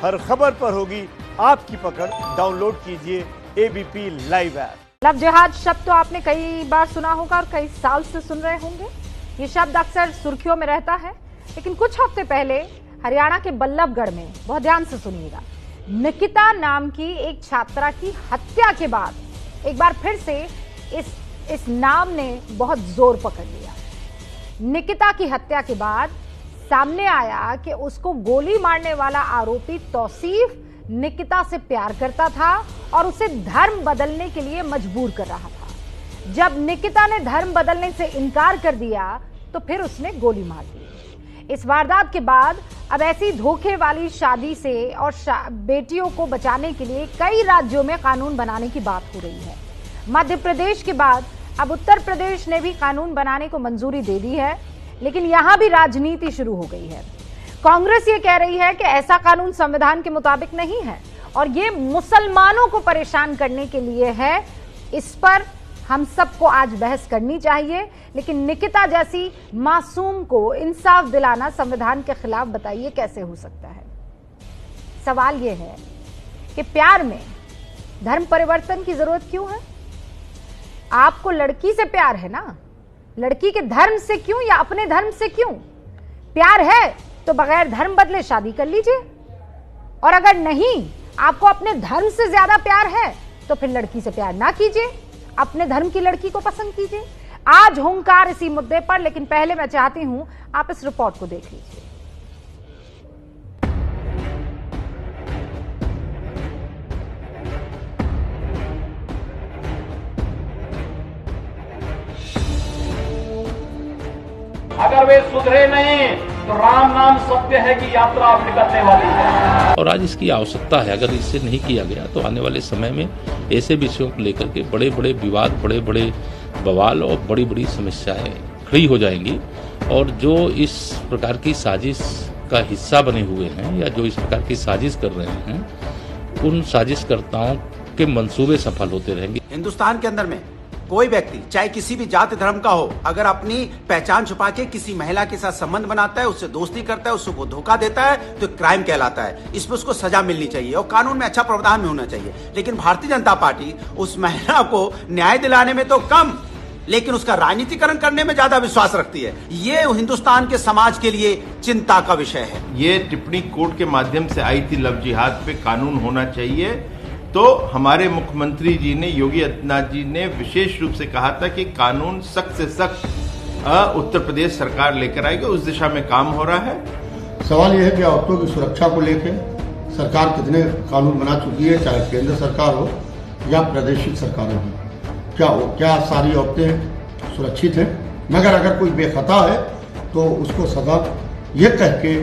हर खबर पर होगी आपकी पकड़। डाउनलोड कीजिए एबीपी लाइव ऐप। लव जिहाद शब्द तो आपने कई बार सुना होगा और कई साल से सुन रहे होंगे। ये शब्द अक्सर सुर्खियों में रहता है, लेकिन कुछ हफ्ते पहले हरियाणा के बल्लभगढ़ में, बहुत ध्यान से सुनिएगा, निकिता नाम की एक छात्रा की हत्या के बाद एक बार फिर से इस नाम ने बहुत जोर पकड़ लिया। निकिता की हत्या के बाद सामने आया कि उसको गोली मारने वाला आरोपी तौसीफ निकिता से प्यार करता था और उसे धर्म बदलने के लिए मजबूर कर रहा था। जब निकिता ने धर्म बदलने से इनकार कर दिया तो फिर उसने गोली मार दी। इस वारदात के बाद अब ऐसी धोखे वाली शादी से और बेटियों को बचाने के लिए कई राज्यों में कानून बनाने की बात हो रही है। मध्य प्रदेश के बाद अब उत्तर प्रदेश ने भी कानून बनाने को मंजूरी दे दी है, लेकिन यहां भी राजनीति शुरू हो गई है। कांग्रेस ये कह रही है कि ऐसा कानून संविधान के मुताबिक नहीं है और ये मुसलमानों को परेशान करने के लिए है। इस पर हम सबको आज बहस करनी चाहिए, लेकिन निकिता जैसी मासूम को इंसाफ दिलाना संविधान के खिलाफ बताइए कैसे हो सकता है। सवाल यह है कि प्यार में धर्म परिवर्तन की जरूरत क्यों है? आपको लड़की से प्यार है ना, लड़की के धर्म से क्यों या अपने धर्म से क्यों? प्यार है तो बगैर धर्म बदले शादी कर लीजिए, और अगर नहीं, आपको अपने धर्म से ज्यादा प्यार है तो फिर लड़की से प्यार ना कीजिए, अपने धर्म की लड़की को पसंद कीजिए। आज हुंकार इसी मुद्दे पर, लेकिन पहले मैं चाहती हूं आप इस रिपोर्ट को देख लीजिए। अगर वे सुधरे नहीं तो राम नाम सत्य है कि यात्रा अब निकलने वाली है। और आज इसकी आवश्यकता है। अगर इससे नहीं किया गया तो आने वाले समय में ऐसे विषयों को लेकर के बड़े बड़े विवाद, बड़े बड़े बवाल और बड़ी बड़ी समस्याएं खड़ी हो जाएंगी। और जो इस प्रकार की साजिश का हिस्सा बने हुए हैं या जो इस प्रकार की साजिश कर रहे हैं, उन साजिशकर्ताओं के मंसूबे सफल होते रहेंगे। हिंदुस्तान के अंदर में कोई व्यक्ति चाहे किसी भी जाति धर्म का हो, अगर अपनी पहचान छुपा के किसी महिला के साथ संबंध बनाता है, उससे दोस्ती करता है, उसको धोखा देता है, तो क्राइम कहलाता है। इसमें उसको सजा मिलनी चाहिए और कानून में अच्छा प्रावधान में होना चाहिए। लेकिन भारतीय जनता पार्टी उस महिला को न्याय दिलाने में तो कम, लेकिन उसका राजनीतिकरण करने में ज्यादा विश्वास रखती है। ये हिंदुस्तान के समाज के लिए चिंता का विषय है। ये टिप्पणी कोर्ट के माध्यम से आई थी, लव जिहाद पे कानून होना चाहिए। तो हमारे मुख्यमंत्री जी ने, योगी आदित्यनाथ जी ने विशेष रूप से कहा था कि कानून सख्त से सख्त उत्तर प्रदेश सरकार लेकर आएगी। उस दिशा में काम हो रहा है। सवाल यह है कि औरतों की सुरक्षा को लेकर सरकार कितने कानून बना चुकी है, चाहे केंद्र सरकार हो या प्रादेशिक सरकारें हो। क्या सारी औरतें सुरक्षित हैं? मगर अगर कोई बेखता है तो उसको सजा ये कह के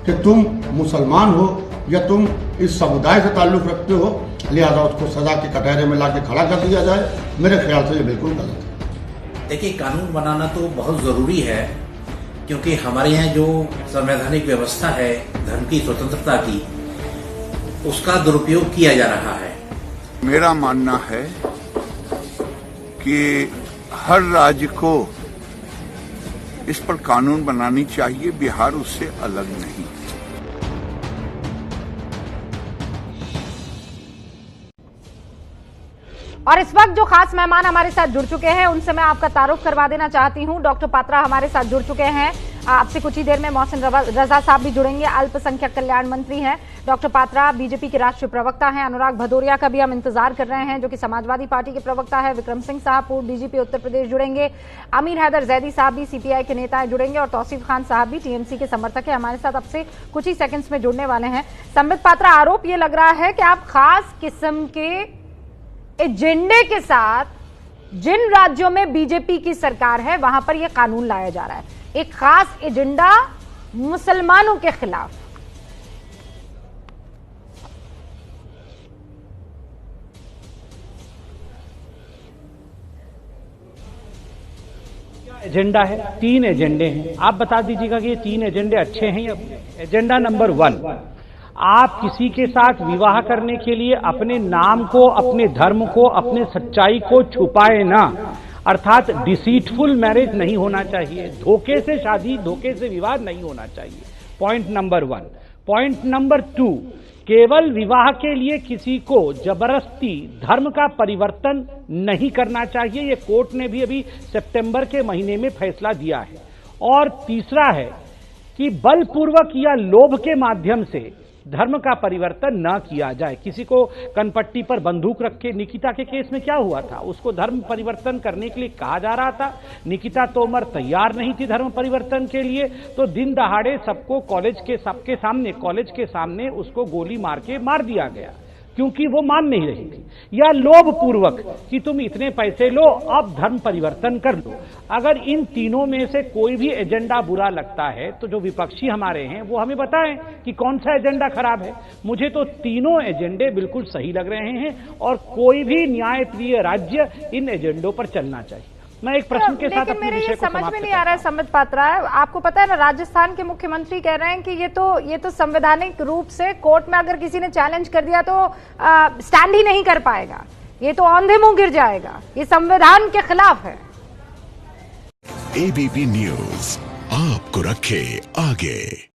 कि तुम मुसलमान हो या तुम इस समुदाय से ताल्लुक रखते हो, लिहाजा उसको सजा के कटहरे में लाके खड़ा कर दिया जाए, मेरे ख्याल से ये बिल्कुल गलत है। देखिए, कानून बनाना तो बहुत जरूरी है, क्योंकि हमारे यहाँ जो संवैधानिक व्यवस्था है धर्म की स्वतंत्रता की, उसका दुरुपयोग किया जा रहा है। मेरा मानना है कि हर राज्य को इस पर कानून बनानी चाहिए, बिहार उससे अलग नहीं। और इस वक्त जो खास मेहमान हमारे साथ जुड़ चुके हैं, उनसे मैं आपका तारुफ करवा देना चाहती हूं। डॉक्टर पात्रा हमारे साथ जुड़ चुके हैं। आपसे कुछ ही देर में मोहसिन रजा साहब भी जुड़ेंगे, अल्पसंख्यक कल्याण मंत्री हैं। डॉक्टर पात्रा बीजेपी के राष्ट्रीय प्रवक्ता हैं। अनुराग भदौरिया का भी हम इंतजार कर रहे हैं, जो कि समाजवादी पार्टी के प्रवक्ता है। विक्रम सिंह साहब पूर्व डीजीपी उत्तर प्रदेश जुड़ेंगे। अमीर हैदर जैदी साहब भी सीपीआई के नेता जुड़ेंगे और तौसीफ खान साहब भी टीएमसी के समर्थक है, हमारे साथ अब से कुछ ही सेकंड्स में जुड़ने वाले हैं। संबित पात्रा, आरोप ये लग रहा है कि आप खास किस्म के एजेंडे के साथ जिन राज्यों में बीजेपी की सरकार है वहां पर यह कानून लाया जा रहा है, एक खास एजेंडा मुसलमानों के खिलाफ। एजेंडा है, 3 एजेंडे हैं। आप बता दीजिएगा कि ये 3 एजेंडे अच्छे हैं या? एजेंडा नंबर 1, आप किसी के साथ विवाह करने के लिए अपने नाम को, अपने धर्म को, अपने सच्चाई को छुपाए ना, अर्थात डिसीटफुल मैरिज नहीं होना चाहिए, धोखे से शादी, धोखे से विवाह नहीं होना चाहिए। Point number 1। पॉइंट नंबर 2, केवल विवाह के लिए किसी को जबरदस्ती धर्म का परिवर्तन नहीं करना चाहिए। ये कोर्ट ने भी अभी सितंबर के महीने में फैसला दिया है। और तीसरा है कि बलपूर्वक या लोभ के माध्यम से धर्म का परिवर्तन न किया जाए। किसी को कनपट्टी पर बंदूक रख के, निकिता के केस में क्या हुआ था, उसको धर्म परिवर्तन करने के लिए कहा जा रहा था। निकिता तोमर तैयार नहीं थी धर्म परिवर्तन के लिए, तो दिन दहाड़े सबको कॉलेज के सामने उसको गोली मार के मार दिया गया, क्योंकि वो मान नहीं रही थी। या लोभ पूर्वक कि तुम इतने पैसे लो, अब धर्म परिवर्तन कर लो। अगर इन तीनों में से कोई भी एजेंडा बुरा लगता है तो जो विपक्षी हमारे हैं वो हमें बताएं कि कौन सा एजेंडा खराब है। मुझे तो तीनों एजेंडे बिल्कुल सही लग रहे हैं और कोई भी न्यायप्रिय राज्य इन एजेंडों पर चलना चाहिए। मैं एक प्रश्न के साथ अपने विषय को समझ में नहीं आ रहा है संबित पात्रा, आपको पता है ना, राजस्थान के मुख्यमंत्री कह रहे हैं कि ये तो संवैधानिक रूप से कोर्ट में अगर किसी ने चैलेंज कर दिया तो स्टैंड ही नहीं कर पाएगा, ये तो औंधे मुंह गिर जाएगा, ये संविधान के खिलाफ है। एबीपी न्यूज आपको रखे आगे।